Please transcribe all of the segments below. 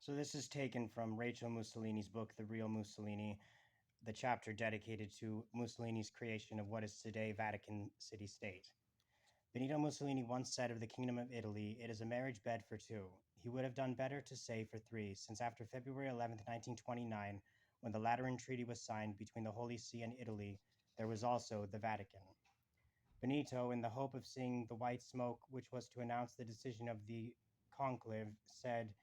So this is taken from Rachel Mussolini's book, The Real Mussolini, the chapter dedicated to Mussolini's creation of what is today Vatican City State. Benito Mussolini once said of the Kingdom of Italy, "It is a marriage bed for two." He would have done better to say for three, since after February 11th, 1929, when the Lateran Treaty was signed between the Holy See and Italy, there was also the Vatican. Benito, in the hope of seeing the white smoke which was to announce the decision of the conclave, said,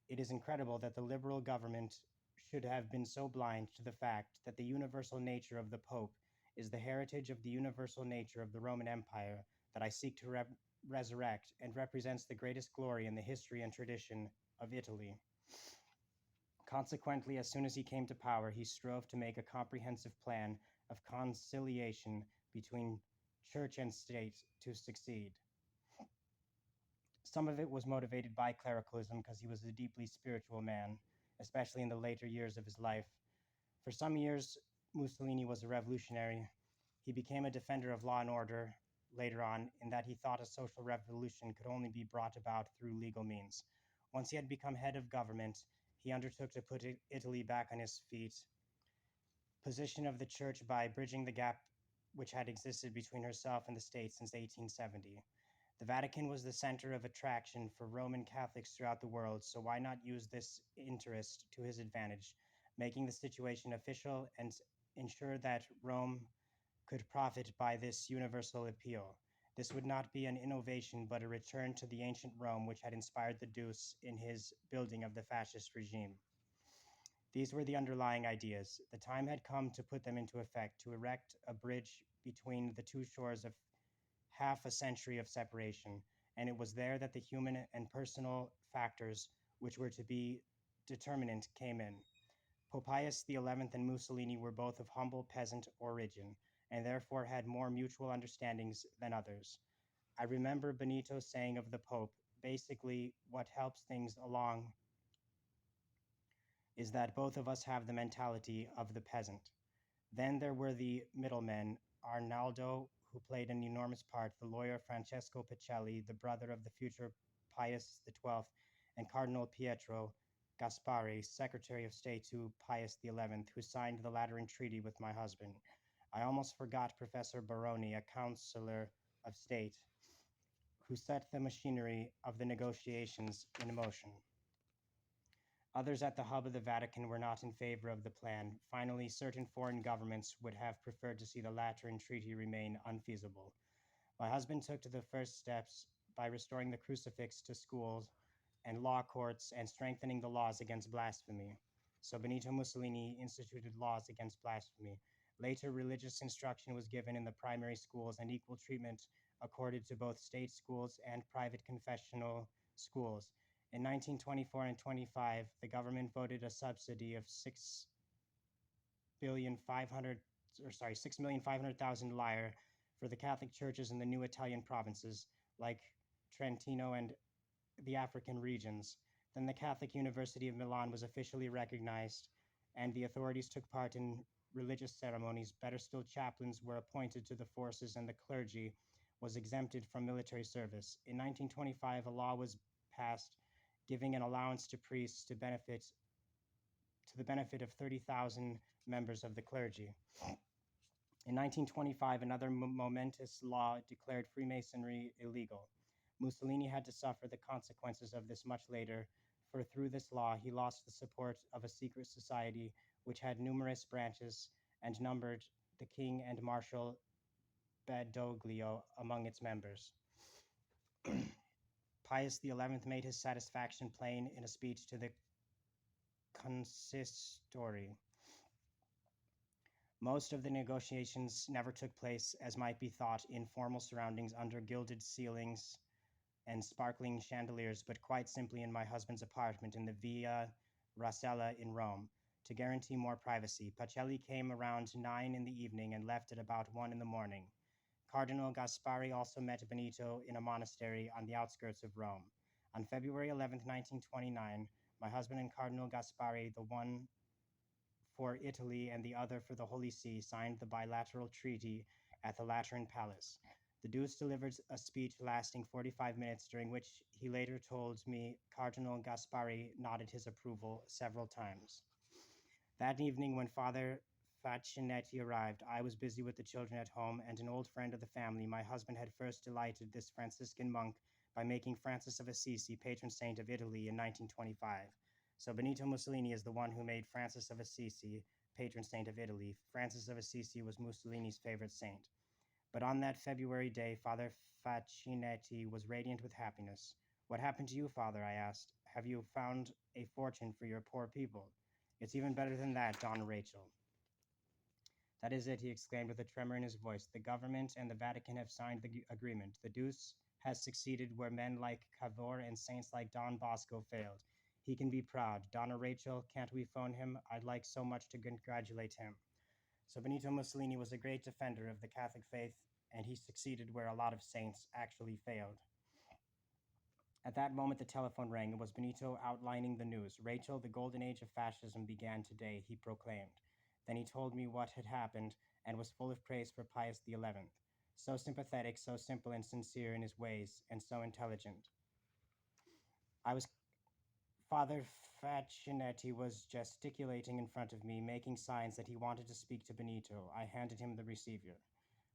"It is incredible that the liberal government should have been so blind to the fact that the universal nature of the Pope is the heritage of the universal nature of the Roman Empire that I seek to resurrect and represents the greatest glory in the history and tradition of Italy." Consequently, as soon as he came to power, he strove to make a comprehensive plan of conciliation between church and state to succeed. Some of it was motivated by clericalism because he was a deeply spiritual man, especially in the later years of his life. For some years, Mussolini was a revolutionary. He became a defender of law and order later on, in that he thought a social revolution could only be brought about through legal means. Once he had become head of government, he undertook to put Italy back on his feet, position of the church by bridging the gap which had existed between herself and the state since 1870. The Vatican was the center of attraction for Roman Catholics throughout the world, so why not use this interest to his advantage, making the situation official and ensure that Rome could profit by this universal appeal? This would not be an innovation, but a return to the ancient Rome which had inspired the Deuce in his building of the fascist regime. These were the underlying ideas. The time had come to put them into effect, to erect a bridge between the two shores of half a century of separation, and it was there that the human and personal factors which were to be determinant came in. Pope Pius XI and Mussolini were both of humble peasant origin, and therefore had more mutual understandings than others. I remember Benito saying of the Pope, basically, what helps things along is that both of us have the mentality of the peasant. Then there were the middlemen, Arnaldo, who played an enormous part, the lawyer Francesco Pacelli, the brother of the future Pius XII, and Cardinal Pietro Gaspari, Secretary of State to Pius XI, who signed the Lateran Treaty with my husband. I almost forgot Professor Baroni, a counselor of state, who set the machinery of the negotiations in motion. Others at the hub of the Vatican were not in favor of the plan. Finally, certain foreign governments would have preferred to see the Lateran Treaty remain unfeasible. My husband took to the first steps by restoring the crucifix to schools and law courts and strengthening the laws against blasphemy. So Benito Mussolini instituted laws against blasphemy. Later, religious instruction was given in the primary schools and equal treatment accorded to both state schools and private confessional schools. In 1924 and 25, the government voted a subsidy of 6,500,000 lire for the Catholic churches in the new Italian provinces like Trentino and the African regions. Then the Catholic University of Milan was officially recognized, and the authorities took part in religious ceremonies. Better still, chaplains were appointed to the forces, and the clergy was exempted from military service. In 1925, a law was passed giving an allowance to priests to the benefit of 30,000 members of the clergy. In 1925, another momentous law declared Freemasonry illegal. Mussolini had to suffer the consequences of this much later, for through this law he lost the support of a secret society which had numerous branches and numbered the king and Marshal Badoglio among its members. Pius XI made his satisfaction plain in a speech to the consistory. Most of the negotiations never took place, as might be thought, in formal surroundings under gilded ceilings and sparkling chandeliers, but quite simply in my husband's apartment in the Via Rasella in Rome. To guarantee more privacy, Pacelli came around 9 in the evening and left at about 1 in the morning. Cardinal Gaspari also met Benito in a monastery on the outskirts of Rome. On February 11, 1929, my husband and Cardinal Gaspari, the one for Italy and the other for the Holy See, signed the bilateral treaty at the Lateran Palace. The Deuce delivered a speech lasting 45 minutes, during which he later told me Cardinal Gaspari nodded his approval several times. That evening, when Father Facchinetti arrived, I was busy with the children at home, and an old friend of the family, my husband, had first delighted this Franciscan monk by making Francis of Assisi patron saint of Italy in 1925. So Benito Mussolini is the one who made Francis of Assisi patron saint of Italy. Francis of Assisi was Mussolini's favorite saint. But on that February day, Father Facchinetti was radiant with happiness. "What happened to you, Father?" I asked. "Have you found a fortune for your poor people?" "It's even better than that, Donna Rachel." "That is it," he exclaimed with a tremor in his voice. "The government and the Vatican have signed the agreement. The Deuce has succeeded where men like Cavour and saints like Don Bosco failed. He can be proud. Donna Rachel, can't we phone him? I'd like so much to congratulate him." So Benito Mussolini was a great defender of the Catholic faith, and he succeeded where a lot of saints actually failed. At that moment, the telephone rang. It was Benito outlining the news. "Rachel, the golden age of fascism began today," he proclaimed. Then he told me what had happened and was full of praise for Pius XI. So sympathetic, so simple and sincere in his ways, and so intelligent. I was Father Facchinetti was gesticulating in front of me, making signs that he wanted to speak to Benito. I handed him the receiver.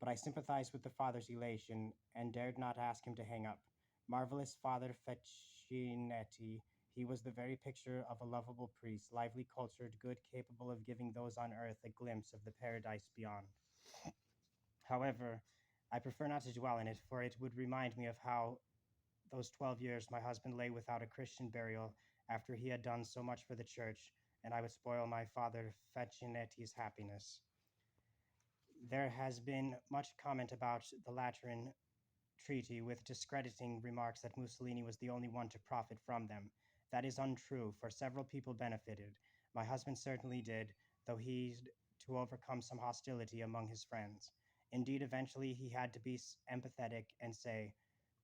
But I sympathized with the father's elation and dared not ask him to hang up. Marvelous Father Facchinetti, he was the very picture of a lovable priest, lively, cultured, good, capable of giving those on earth a glimpse of the paradise beyond. However, I prefer not to dwell on it, for it would remind me of how those 12 years my husband lay without a Christian burial after he had done so much for the church, and I would spoil my Father Faccinetti's happiness. There has been much comment about the Lateran Treaty, with discrediting remarks that Mussolini was the only one to profit from them. That is untrue, for several people benefited. My husband certainly did, though he had to overcome some hostility among his friends. Indeed, eventually he had to be empathetic and say,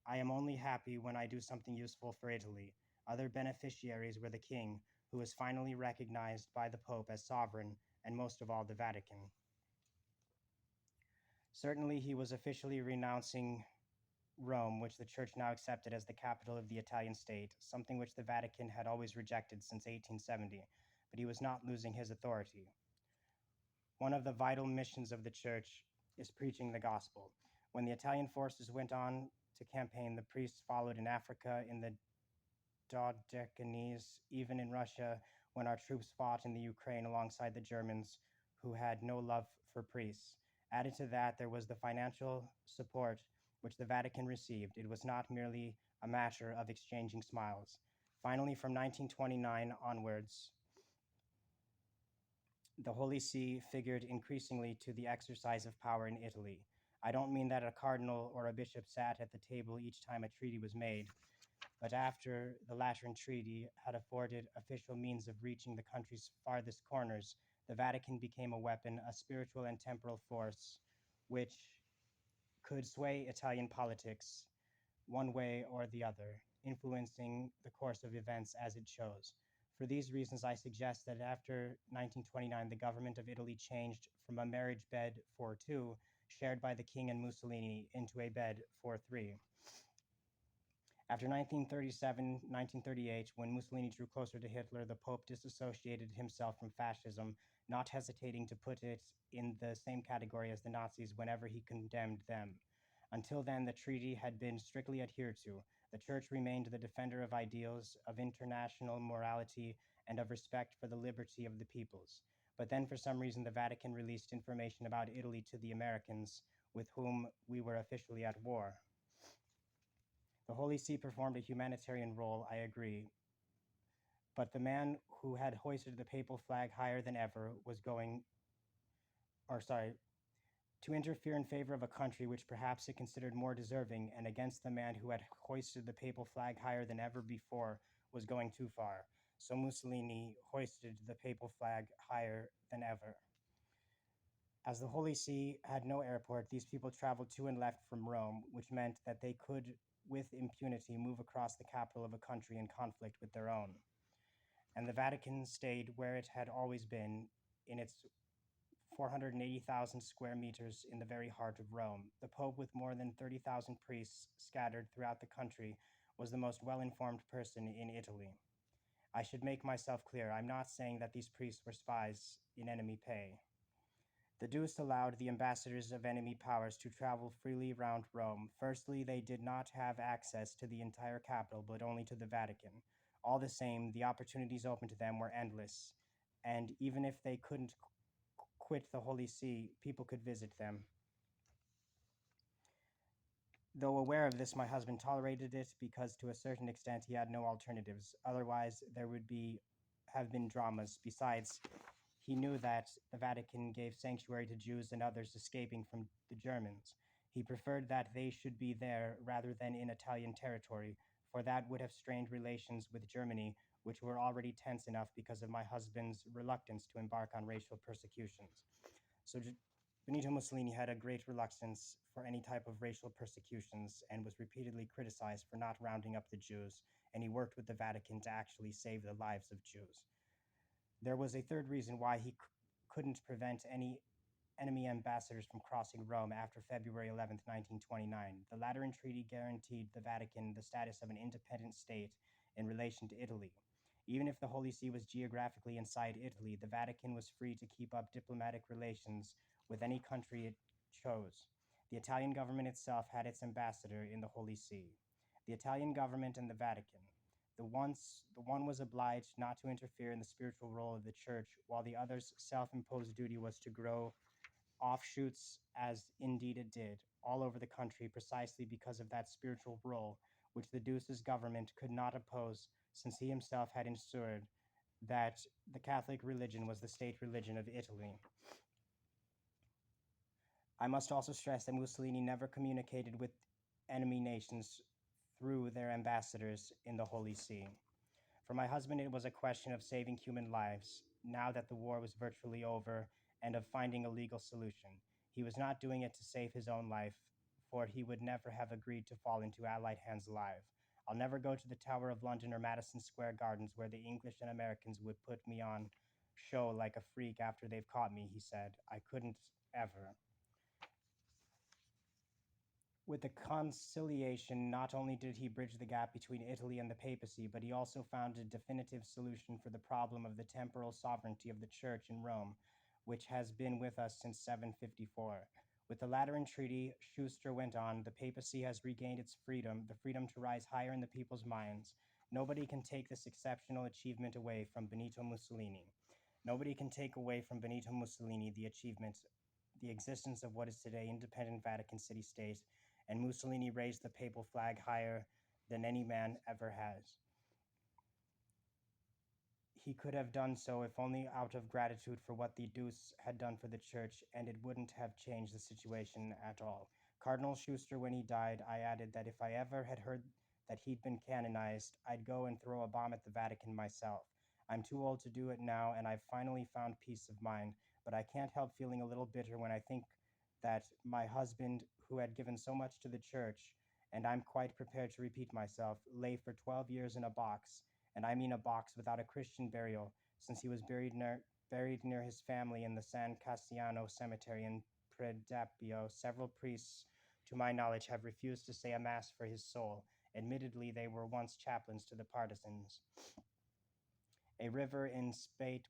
"I am only happy when I do something useful for Italy." Other beneficiaries were the king, who was finally recognized by the Pope as sovereign, and most of all the Vatican. Certainly, he was officially renouncing Rome, which the Church now accepted as the capital of the Italian state, something which the Vatican had always rejected since 1870, but he was not losing his authority. One of the vital missions of the Church is preaching the gospel. When the Italian forces went on to campaign, the priests followed in Africa, in the Dodecanese, even in Russia, when our troops fought in the Ukraine alongside the Germans, who had no love for priests. Added to that, there was the financial support which the Vatican received. It was not merely a matter of exchanging smiles. Finally, from 1929 onwards, the Holy See figured increasingly to the exercise of power in Italy. I don't mean that a cardinal or a bishop sat at the table each time a treaty was made, but after the Lateran Treaty had afforded official means of reaching the country's farthest corners, the Vatican became a weapon, a spiritual and temporal force, which could sway Italian politics one way or the other, influencing the course of events as it chose. For these reasons, I suggest that after 1929, the government of Italy changed from a marriage bed for two, shared by the king and Mussolini, into a bed for three. After 1937-1938, when Mussolini drew closer to Hitler, the Pope disassociated himself from fascism, not hesitating to put it in the same category as the Nazis whenever he condemned them. Until then, the treaty had been strictly adhered to. The Church remained the defender of ideals, of international morality, and of respect for the liberty of the peoples. But then, for some reason, the Vatican released information about Italy to the Americans, with whom we were officially at war. The Holy See performed a humanitarian role, I agree, but the man who had hoisted the papal flag higher than ever was to interfere in favor of a country which perhaps it considered more deserving, and against the man who had hoisted the papal flag higher than ever before, was going too far. So Mussolini hoisted the papal flag higher than ever. As the Holy See had no airport, these people traveled to and left from Rome, which meant that they could, with impunity, move across the capital of a country in conflict with their own. And the Vatican stayed where it had always been, in its 480,000 square meters in the very heart of Rome. The Pope, with more than 30,000 priests scattered throughout the country, was the most well informed person in Italy. I should make myself clear. I'm not saying that these priests were spies in enemy pay. The Duce allowed the ambassadors of enemy powers to travel freely around Rome. Firstly, they did not have access to the entire capital, but only to the Vatican. All the same, the opportunities open to them were endless, and even if they couldn't quit the Holy See, people could visit them. Though aware of this, my husband tolerated it because to a certain extent he had no alternatives. Otherwise, there would have been dramas. Besides, he knew that the Vatican gave sanctuary to Jews and others escaping from the Germans. He preferred that they should be there rather than in Italian territory, for that would have strained relations with Germany, which were already tense enough because of my husband's reluctance to embark on racial persecutions. So Benito Mussolini had a great reluctance for any type of racial persecutions and was repeatedly criticized for not rounding up the Jews, and he worked with the Vatican to actually save the lives of Jews. There was a third reason why he couldn't prevent any enemy ambassadors from crossing Rome after February 11th, 1929. The Lateran Treaty guaranteed the Vatican the status of an independent state in relation to Italy. Even if the Holy See was geographically inside Italy, the Vatican was free to keep up diplomatic relations with any country it chose. The Italian government itself had its ambassador in the Holy See. The Italian government and the Vatican. The one was obliged not to interfere in the spiritual role of the church, while the other's self-imposed duty was to grow offshoots, as indeed it did, all over the country precisely because of that spiritual role, which the Duce's government could not oppose, since he himself had ensured that the Catholic religion was the state religion of Italy. I must also stress that Mussolini never communicated with enemy nations through their ambassadors in the Holy See. For my husband, it was a question of saving human lives, now that the war was virtually over, and of finding a legal solution. He was not doing it to save his own life, for he would never have agreed to fall into Allied hands alive. I'll never go to the Tower of London or Madison Square Gardens where the English and Americans would put me on show like a freak after they've caught me, he said. I couldn't ever. With the conciliation, not only did he bridge the gap between Italy and the papacy, but he also found a definitive solution for the problem of the temporal sovereignty of the Church in Rome, which has been with us since 754. With the Lateran Treaty, Schuster went on, the papacy has regained its freedom, the freedom to rise higher in the people's minds. Nobody can take this exceptional achievement away from Benito Mussolini. Nobody can take away from Benito Mussolini the achievement, the existence of what is today independent Vatican City State, and Mussolini raised the papal flag higher than any man ever has. He could have done so if only out of gratitude for what the Duce had done for the church, and it wouldn't have changed the situation at all. Cardinal Schuster, when he died, I added that if I ever had heard that he'd been canonized, I'd go and throw a bomb at the Vatican myself. I'm too old to do it now, and I've finally found peace of mind, but I can't help feeling a little bitter when I think that my husband, who had given so much to the church, and I'm quite prepared to repeat myself, lay for 12 years in a box, and I mean a box without a Christian burial, since he was buried near his family in the San Cassiano cemetery in Predapio. Several priests, to my knowledge, have refused to say a mass for his soul. Admittedly, they were once chaplains to the partisans. A river in Spate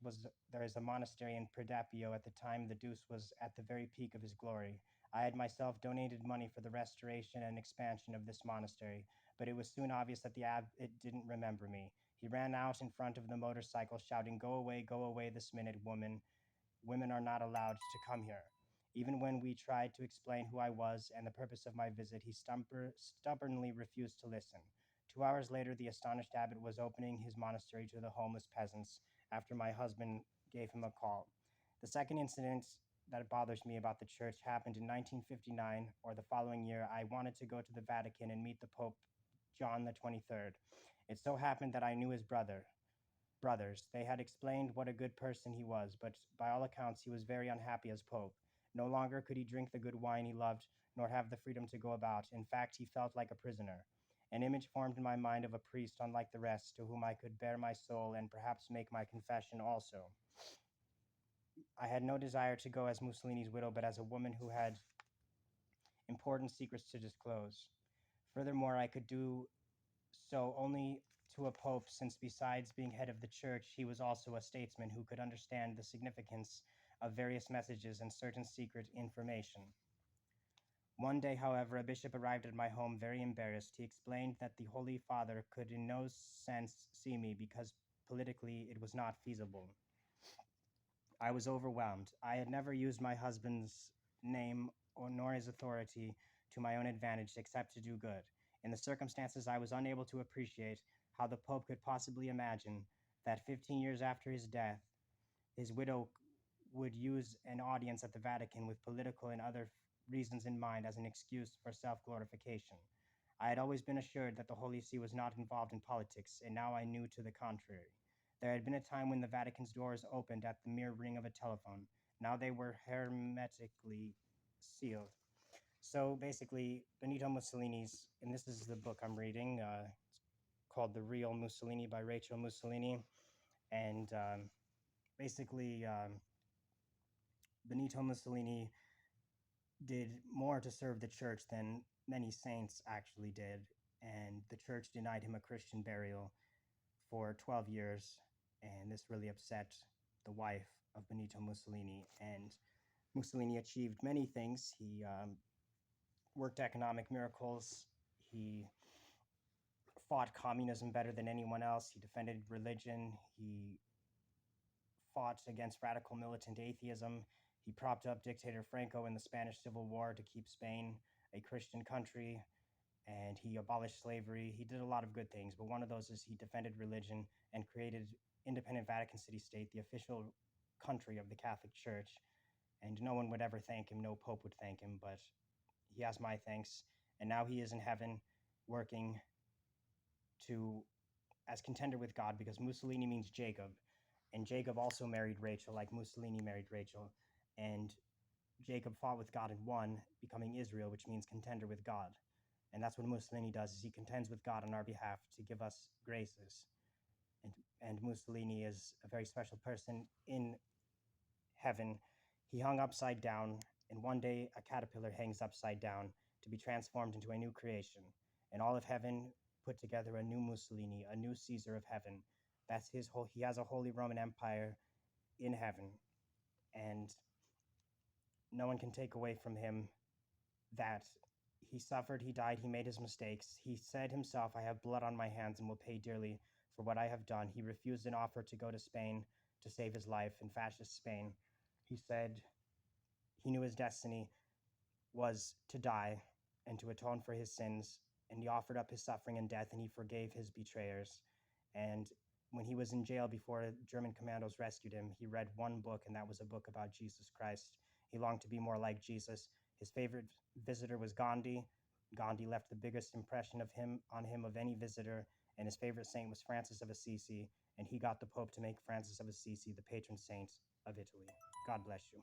there is a monastery in Predapio at the time the Duce was at the very peak of his glory. I had myself donated money for the restoration and expansion of this monastery, but it was soon obvious that the abbot didn't remember me. He ran out in front of the motorcycle shouting, go away this minute, woman. Women are not allowed to come here." Even when we tried to explain who I was and the purpose of my visit, he stubbornly refused to listen. 2 hours later, the astonished abbot was opening his monastery to the homeless peasants after my husband gave him a call. The second incident that bothers me about the church happened in 1959, or the following year. I wanted to go to the Vatican and meet the Pope John the 23rd. It so happened that I knew his brothers. They had explained what a good person he was, but by all accounts he was very unhappy as Pope. No longer could he drink the good wine he loved, nor have the freedom to go about. In fact, he felt like a prisoner. An image formed in my mind of a priest unlike the rest, to whom I could bare my soul and perhaps make my confession also. I had no desire to go as Mussolini's widow, but as a woman who had important secrets to disclose. Furthermore, I could do so only to a pope, since besides being head of the church, he was also a statesman who could understand the significance of various messages and certain secret information. One day, however, a bishop arrived at my home very embarrassed. He explained that the Holy Father could in no sense see me because politically it was not feasible. I was overwhelmed. I had never used my husband's name nor his authority to my own advantage except to do good. In the circumstances, I was unable to appreciate how the Pope could possibly imagine that 15 years after his death, his widow would use an audience at the Vatican with political and other reasons in mind as an excuse for self glorification. I had always been assured that the Holy See was not involved in politics, and now I knew to the contrary. There had been a time when the Vatican's doors opened at the mere ring of a telephone. Now they were hermetically sealed. So basically, Benito Mussolini's, and this is the book I'm reading, called The Real Mussolini by Rachel Mussolini. And basically, Benito Mussolini did more to serve the church than many saints actually did. And the church denied him a Christian burial for 12 years. And this really upset the wife of Benito Mussolini. And Mussolini achieved many things. He worked economic miracles. He fought communism better than anyone else. He defended religion. He fought against radical militant atheism. He propped up dictator Franco in the Spanish Civil War to keep Spain a Christian country, and he abolished slavery. He did a lot of good things, but one of those is he defended religion and created independent Vatican City State, the official country of the Catholic Church. And no one would ever thank him. No pope would thank him, but he has my thanks. And now he is in heaven working to as contender with God, because Mussolini means Jacob, and Jacob also married Rachel, like Mussolini married Rachel, and Jacob fought with God and won, becoming Israel, which means contender with God. And that's what Mussolini does, is he contends with God on our behalf to give us graces. And Mussolini is a very special person in heaven. He hung upside down, and one day a caterpillar hangs upside down to be transformed into a new creation. And all of heaven put together a new Mussolini, a new Caesar of heaven. That's his whole, he has a Holy Roman Empire in heaven. And no one can take away from him that he suffered, he died, he made his mistakes. He said himself, I have blood on my hands and will pay dearly for what I have done. He refused an offer to go to Spain to save his life in fascist Spain. He said he knew his destiny was to die and to atone for his sins, and he offered up his suffering and death, and he forgave his betrayers. And when he was in jail before German commandos rescued him, he read one book, and that was a book about Jesus Christ. He longed to be more like Jesus. His favorite visitor was Gandhi. Gandhi left the biggest impression on him of any visitor, and his favorite saint was Francis of Assisi, and he got the Pope to make Francis of Assisi the patron saint of Italy. God bless you.